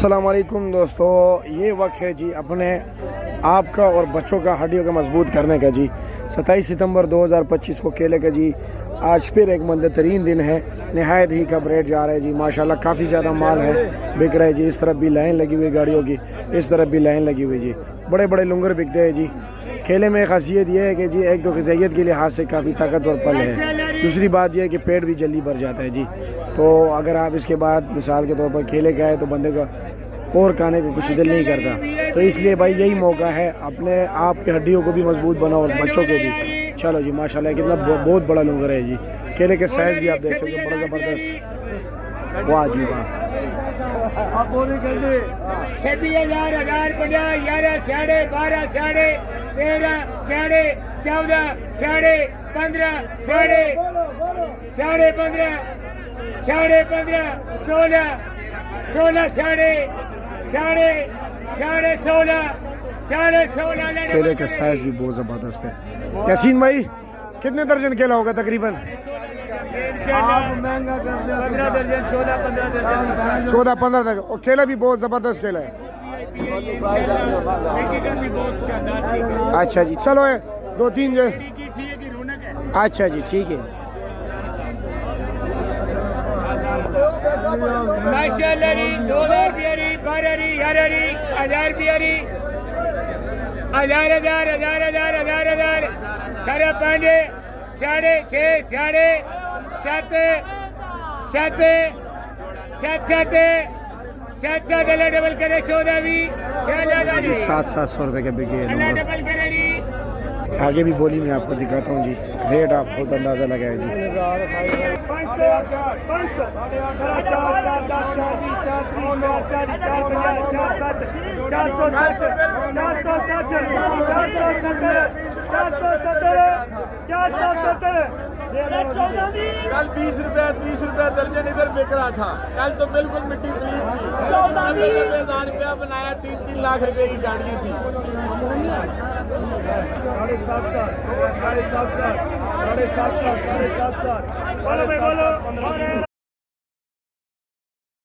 अस्सलाम वालेकुम दोस्तों, ये वक्त है जी अपने आपका और बच्चों का हड्डियों का मजबूत करने का जी। 27 सितंबर 2025 को केले का जी आज फिर एक मंद तरीन दिन है। नहायत ही कब रेट जा रहा है जी, माशाल्लाह काफ़ी ज़्यादा माल है, बिक रहा है जी। इस तरफ भी लाइन लगी हुई गाड़ियों की, इस तरफ भी लाइन लगी हुई जी। बड़े बड़े लंगर बिकते हैं जी। केले में खासियत यह है कि जी एक तो ग़िज़ाइयत के लिहाज से काफ़ी ताकतवर फल है, दूसरी बात यह है कि पेट भी जल्दी भर जाता है जी। तो अगर आप इसके बाद मिसाल के तौर पर केले खाए तो बंदे का और खाने को कुछ दिल नहीं करता। तो इसलिए भाई यही मौका है, अपने आप की हड्डियों को भी मजबूत बनाओ और बच्चों को भी। चलो जी माशाल्लाह कितना बहुत बड़ा लंगर है जी। केले के साइज़ भी आप देख सकते हो, बड़ा ज़बरदस्त। वाह जी वाह। 26,000 1050 11 साढ़े 12 साढ़े 13 साढ़े 14 साढ़े 15 साढ़े 15 साढ़े 15 16 16 साढ़े 16 केले का साइज़ भी बहुत ज़बरदस्त है। यासीन भाई कितने दर्जन केला होगा तकरीबन? 15 दर्जन 14-15 दर्जन। और केला भी बहुत ज़बरदस्त केला है। अच्छा जी, चलो है 2-3 जो। अच्छा जी ठीक है। माशाल्लाह 2000 प्यारी 12 11 1000 प्यारी 1000 करे पांडे 6.5 साढ़े 7 डबल करे 14 भी 700 रुपए के बिके डबल करे। आगे भी बोली मैं आपको दिखाता हूँ जी, रेट आप खुद अंदाज़ा लगाए जी। 470 कल 20 रुपए 30 रुपए दर्जन इधर बिक रहा था। कल तो बिल्कुल मिट्टी प्लीज थी। 90,000 रुपया बनाया, 3-3 लाख रुपए की गाड़ियाँ थी। 7.5 बोलो।